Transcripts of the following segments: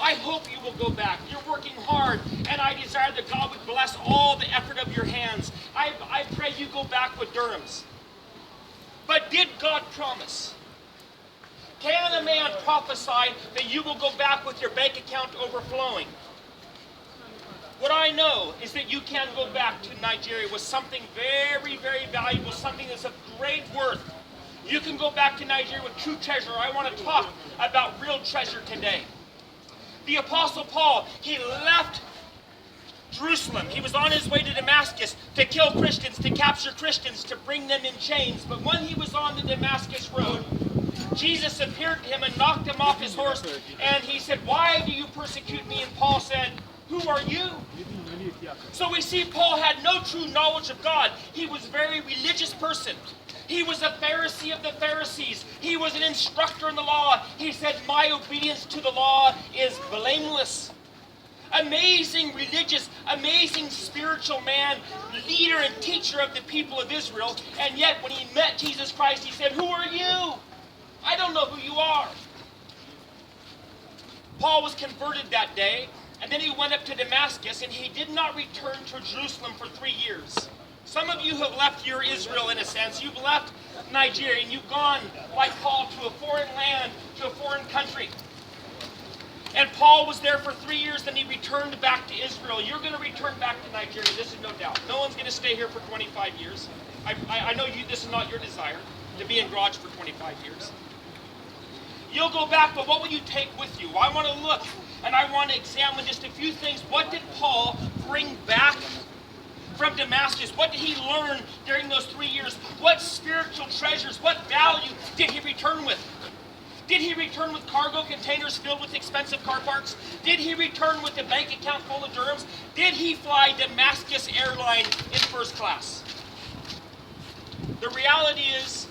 I hope you will go back. You're working hard, and I desire that God would bless all the effort of your hands. I pray you go back with Durham's. But did God promise? Can a man prophesy that you will go back with your bank account overflowing? What I know is that you can go back to Nigeria with something very, very valuable, something that's of great worth. You can go back to Nigeria with true treasure. I want to talk about real treasure today. The Apostle Paul, he left Jerusalem. He was on his way to Damascus to kill Christians, to capture Christians, to bring them in chains. But when he was on the Damascus road, Jesus appeared to him and knocked him off his horse. And he said, "Why do you persecute me?" And Paul said, "Who are you?" So we see Paul had no true knowledge of God. He was a very religious person. He was a Pharisee of the Pharisees. He was an instructor in the law. He said, "My obedience to the law is blameless." Amazing religious, amazing spiritual man, leader and teacher of the people of Israel. And yet when he met Jesus Christ, he said, "Who are you? I don't know who you are." Paul was converted that day, and then he went up to Damascus, and he did not return to Jerusalem for 3 years. Some of you have left your Israel in a sense. You've left Nigeria, and you've gone, like Paul, to a foreign land, to a foreign country. And Paul was there for 3 years, then he returned back to Israel. You're going to return back to Nigeria, this is no doubt. No one's going to stay here for 25 years. I know this is not your desire, to be in Garage for 25 years. You'll go back, but what will you take with you? I want to look, and I want to examine just a few things. What did Paul bring back from Damascus? What did he learn during those 3 years? What spiritual treasures, what value did he return with? Did he return with cargo containers filled with expensive car parts? Did he return with a bank account full of dirhams? Did he fly Damascus Airline in first class? The reality is,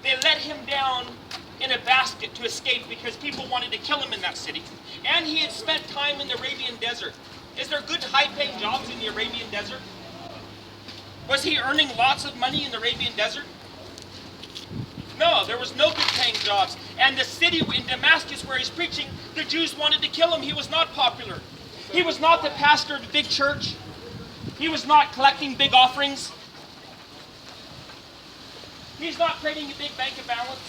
they let him down in a basket to escape because people wanted to kill him in that city. And he had spent time in the Arabian desert. Is there good high-paying jobs in the Arabian desert? Was he earning lots of money in the Arabian desert? No, there was no good-paying jobs. And the city in Damascus where he's preaching, the Jews wanted to kill him. He was not popular. He was not the pastor of a big church. He was not collecting big offerings. He's not creating a big bank balance.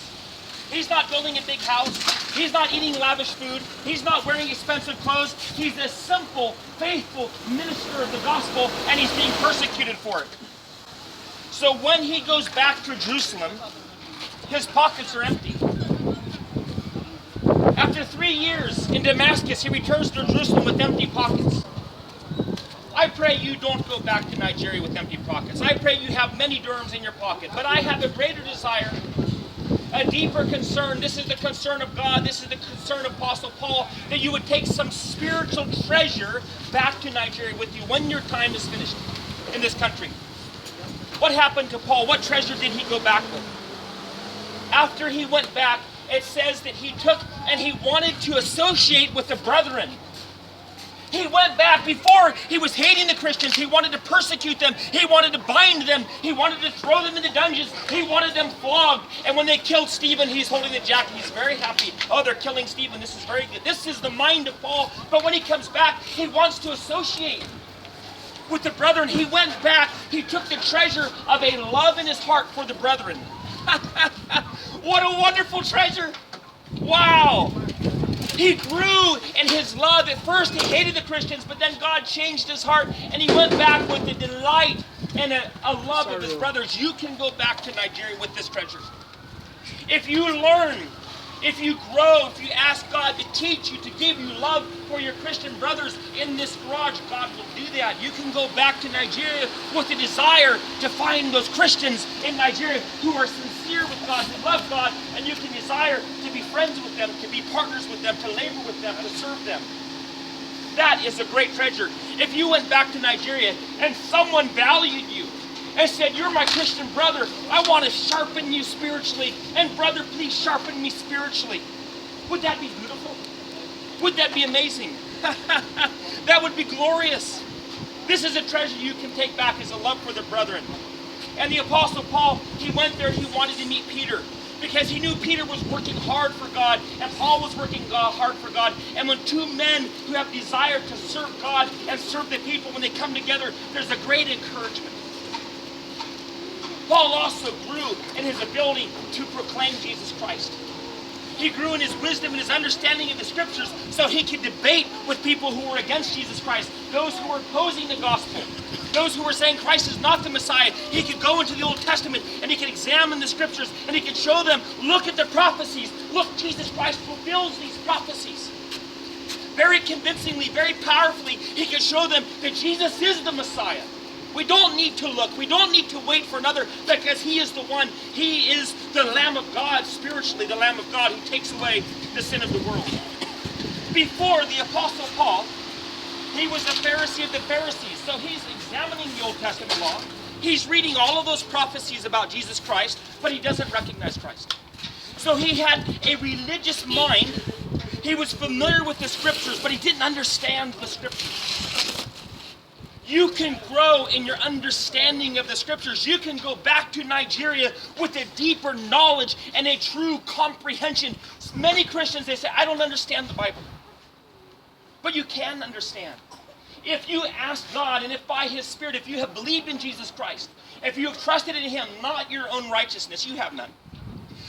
He's not building a big house. He's not eating lavish food. He's not wearing expensive clothes. He's a simple, faithful minister of the gospel, and he's being persecuted for it. So when he goes back to Jerusalem, his pockets are empty. After 3 years in Damascus, he returns to Jerusalem with empty pockets. I pray you don't go back to Nigeria with empty pockets. I pray you have many dirhams in your pocket. But I have a greater desire, a deeper concern. This is the concern of God. This is the concern of Apostle Paul, that you would take some spiritual treasure back to Nigeria with you when your time is finished in this country. What happened to Paul? What treasure did he go back with? After he went back, it says that he took and he wanted to associate with the brethren. He went back. Before, he was hating the Christians. He wanted to persecute them. He wanted to bind them. He wanted to throw them into dungeons. He wanted them flogged. And when they killed Stephen, he's holding the jacket. He's very happy. Oh, they're killing Stephen. This is very good. This is the mind of Paul. But when he comes back, he wants to associate with the brethren. He went back. He took the treasure of a love in his heart for the brethren. What a wonderful treasure. Wow. He grew in his love. At first he hated the Christians, but then God changed his heart and he went back with a delight and a love of his brothers. You can go back to Nigeria with this treasure. If you learn, if you grow, if you ask God to teach you, to give you love for your Christian brothers in this garage, God will do that. You can go back to Nigeria with a desire to find those Christians in Nigeria who are sincere with God, who love God, and you can desire to be friends with them, to be partners with them, to labor with them, to serve them. That is a great treasure. If you went back to Nigeria and someone valued you and said, "You're my Christian brother, I want to sharpen you spiritually, and brother, please sharpen me spiritually," would that be beautiful? Would that be amazing? That would be glorious. This is a treasure you can take back, as a love for the brethren. And the Apostle Paul, he went there, he wanted to meet Peter. Because he knew Peter was working hard for God and Paul was working hard for God. And when two men who have desire to serve God and serve the people, when they come together, there's a great encouragement. Paul also grew in his ability to proclaim Jesus Christ. He grew in his wisdom and his understanding of the scriptures so he could debate with people who were against Jesus Christ, those who were opposing the gospel, those who were saying Christ is not the Messiah. He could go into the Old Testament and he could examine the scriptures and he could show them, look at the prophecies. Look, Jesus Christ fulfills these prophecies. Very convincingly, very powerfully, he could show them that Jesus is the Messiah. We don't need to look. We don't need to wait for another, because he is the one. He is the Lamb of God, spiritually the Lamb of God who takes away the sin of the world. Before the Apostle Paul, he was a Pharisee of the Pharisees. So he's examining the Old Testament law. He's reading all of those prophecies about Jesus Christ, but he doesn't recognize Christ. So he had a religious mind. He was familiar with the scriptures, but he didn't understand the scriptures. You can grow in your understanding of the scriptures. You can go back to Nigeria with a deeper knowledge and a true comprehension. Many Christians, they say, I don't understand the Bible. But you can understand. If you ask God, and if by his Spirit, if you have believed in Jesus Christ, if you have trusted in him, not your own righteousness, you have none.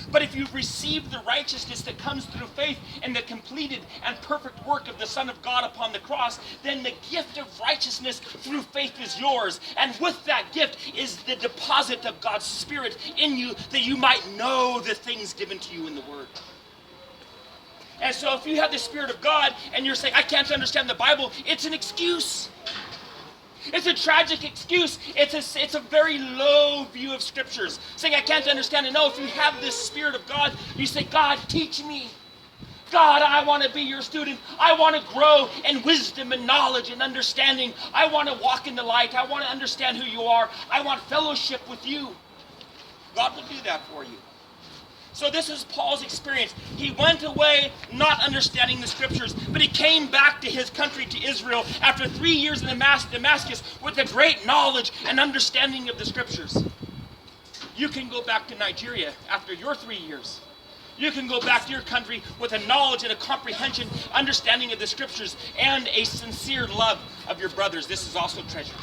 But if you've received the righteousness that comes through faith in the completed and perfect work of the Son of God upon the cross, then the gift of righteousness through faith is yours. And with that gift is the deposit of God's Spirit in you, that you might know the things given to you in the Word. And so if you have the Spirit of God and you're saying, I can't understand the Bible, it's an excuse. It's a tragic excuse. It's a very low view of scriptures. Saying, I can't understand it. No, if you have this Spirit of God, you say, God, teach me. God, I want to be your student. I want to grow in wisdom and knowledge and understanding. I want to walk in the light. I want to understand who you are. I want fellowship with you. God will do that for you. So this is Paul's experience. He went away not understanding the scriptures, but he came back to his country, to Israel, after 3 years in Damascus with a great knowledge and understanding of the scriptures. You can go back to Nigeria after your 3 years. You can go back to your country with a knowledge and a comprehension, understanding of the scriptures, and a sincere love of your brothers. This is also treasured.